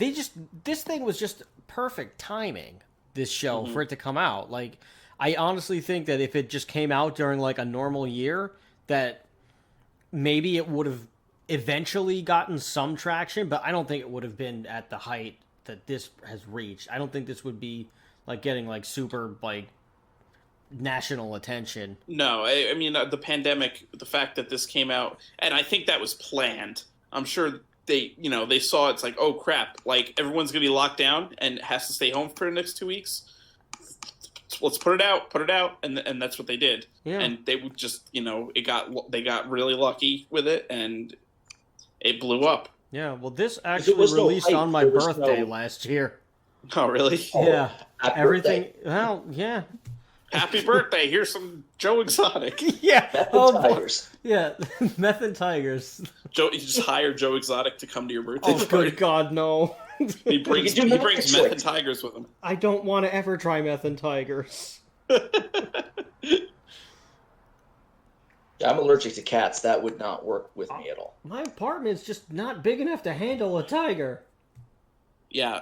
this thing was just perfect timing, this show, for it to come out. Like, I honestly think that if it just came out during, like, a normal year, that maybe it would have eventually gotten some traction, but I don't think it would have been at the height that this has reached. I don't think this would be, like, getting, like, super, like, national attention. No, I mean, the pandemic, the fact that this came out, and I think that was planned. I'm sure they saw it's like, oh crap, like everyone's gonna be locked down and has to stay home for the next 2 weeks. Let's put it out, and that's what they did. Yeah. And they would just, they got really lucky with it, and it blew up. Yeah, well, this actually released on my birthday last year. Oh, really? Yeah. Everything. Birthday. Well, yeah. Happy birthday! Here's some Joe Exotic. Yeah. Meth and tigers. Yeah, Meth and Tigers. You just hire Joe Exotic to come to your birthday Oh, party. good God, no. He brings Meth and Tigers with him. I don't want to ever try Meth and Tigers. I'm allergic to cats. That would not work with me at all. My apartment's just not big enough to handle a tiger. Yeah,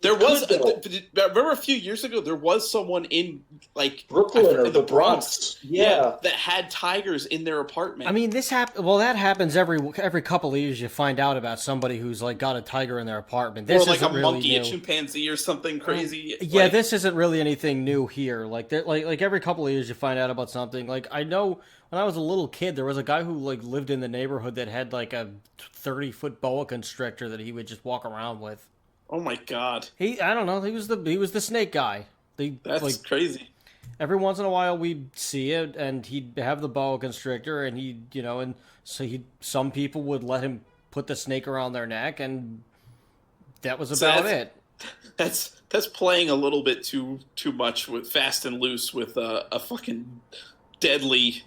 remember a few years ago, there was someone in, like, Brooklyn or the Bronx. Yeah. that had tigers in their apartment. I mean, that happens every couple of years. You find out about somebody who's, like, got a tiger in their apartment. This or like a isn't really monkey, new. a chimpanzee, or something crazy. Yeah, like, this isn't really anything new here. Like every couple of years, you find out about something. Like, I know when I was a little kid, there was a guy who, like, lived in the neighborhood that had, like, a 30-foot boa constrictor that he would just walk around with. Oh my God! I don't know. He was the snake guy. That's like, crazy. every once in a while we'd see it, and he'd have the boa constrictor, and some people would let him put the snake around their neck, and that was about it. That's playing a little bit too much with fast and loose with a fucking deadly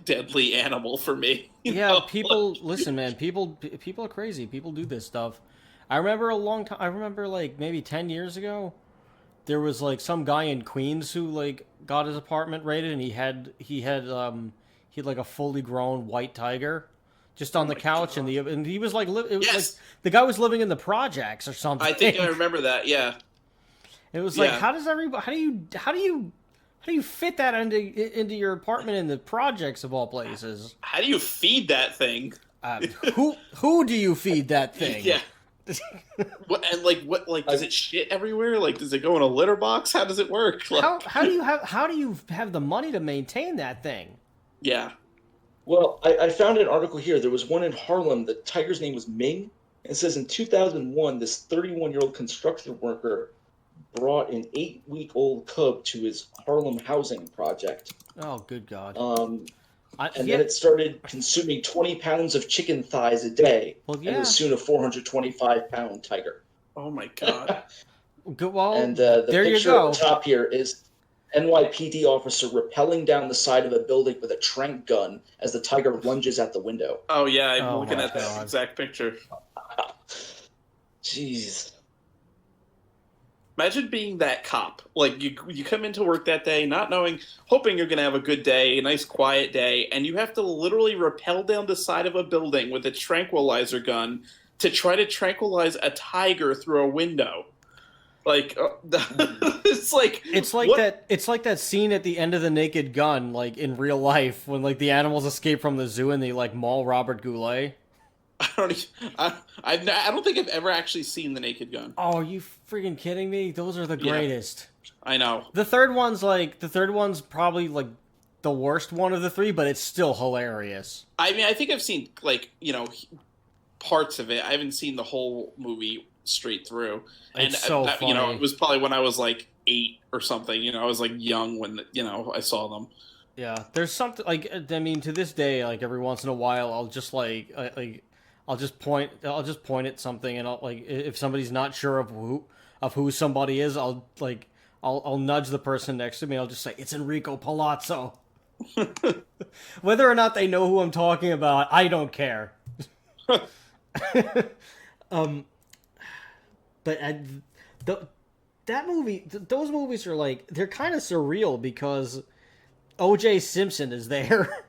animal for me. Yeah, people listen, man. People are crazy. People do this stuff. I remember like maybe 10 years ago, there was like some guy in Queens who like got his apartment raided, and he had like a fully grown white tiger just on the couch, and he was like like the guy was living in the projects or something. I think I remember that. Yeah. It was like, how do you fit that into your apartment in the projects of all places? How do you feed that thing? Who do you feed that thing? Yeah. What does it shit everywhere? Like, does it go in a litter box? How does it work? Like, how do you have the money to maintain that thing? Yeah. Well, I found an article here. There was one in Harlem. The tiger's name was Ming. It says in 2001, this 31-year-old construction worker brought an 8-week-old cub to his Harlem housing project. Oh, good God. Then it started consuming 20 pounds of chicken thighs a day. Well, yeah. And was soon a 425-pound tiger. Oh, my God. Well, and the there picture you go. at the top here is NYPD officer rappelling down the side of a building with a tranq gun as the tiger lunges at the window. Oh, yeah, I'm looking at that exact picture. Jeez. Imagine being that cop. Like, you come into work that day not knowing, hoping you're going to have a good day, a nice quiet day, and you have to literally rappel down the side of a building with a tranquilizer gun to try to tranquilize a tiger through a window. Like, it's like that scene at the end of The Naked Gun, like in real life, when like the animals escape from the zoo and they like maul Robert Goulet. I don't think I've ever actually seen The Naked Gun. Oh, are you freaking kidding me? Those are the greatest. I know. The third one's probably like the worst one of the three, but it's still hilarious. I mean, I think I've seen parts of it. I haven't seen the whole movie straight through. And it's so funny. It was probably when I was like 8 or something. I was like young when I saw them. Yeah, there's something like, I mean, to this day, like every once in a while, I'll just I'll just point at something, and I'll like, if somebody's not sure of who somebody is, I'll nudge the person next to me. I'll just say, it's Enrico Palazzo. Whether or not they know who I'm talking about, I don't care. But that movie, those movies are like, they're kind of surreal because OJ Simpson is there.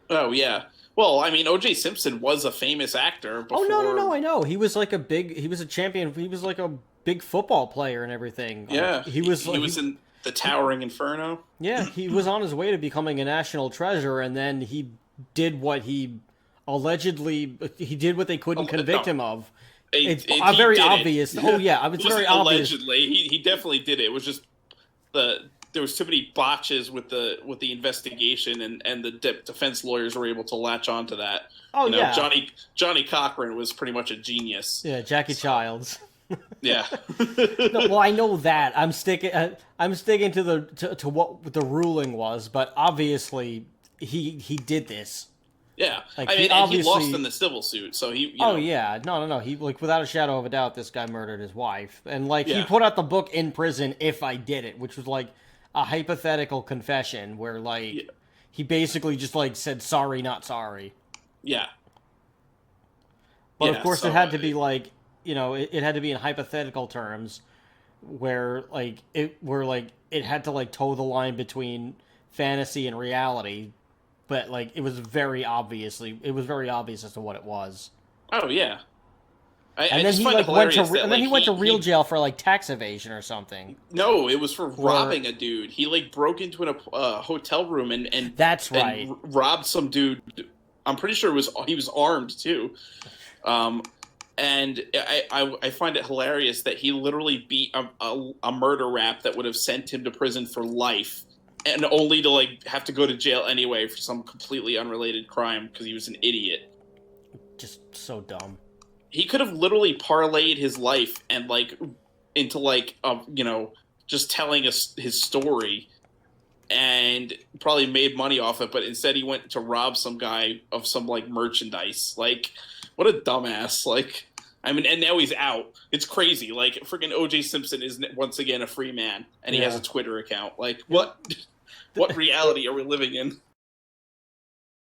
Oh yeah. Well, I mean, OJ Simpson was a famous actor before. Oh no, I know. He was like he was a champion. He was like a big football player and everything. Yeah, Like, he was in the Towering Inferno. Yeah, he was on his way to becoming a national treasure, and then he did what he did what they couldn't convict him of. It's very obvious. Oh yeah, it's very obvious. Allegedly, he definitely did it. It was just there was too many botches with the investigation, and the defense lawyers were able to latch on to that. Oh yeah, Johnny Cochran was pretty much a genius. Yeah, Jackie Childs. Yeah. No, well, I know that. I'm sticking to what the ruling was, but obviously he did this. Yeah, like, I mean, and he lost in the civil suit, so he. Oh yeah, no. He, like, without a shadow of a doubt, this guy murdered his wife, and like Yeah. he put out the book in prison. If I did it, which was like a hypothetical confession, where like he basically just like said sorry, not sorry. Yeah. But of course, it had to be like, it had to be in hypothetical terms, where it had to like toe the line between fantasy and reality. But like it was very obvious as to what it was. Oh yeah. And then he went to real jail for like tax evasion or something. No, it was for robbing a dude. He like broke into a hotel room and that's right, and robbed some dude. I'm pretty sure he was armed too. And I find it hilarious that he literally beat a murder rap that would have sent him to prison for life, and only to like have to go to jail anyway for some completely unrelated crime because he was an idiot. Just so dumb. He could have literally parlayed his life and like into like just telling us his story, and probably made money off it. But instead, he went to rob some guy of some like merchandise. Like, what a dumbass! Like, I mean, and now he's out. It's crazy. Like, freaking OJ Simpson is once again a free man, and he has a Twitter account. Like, what reality are we living in?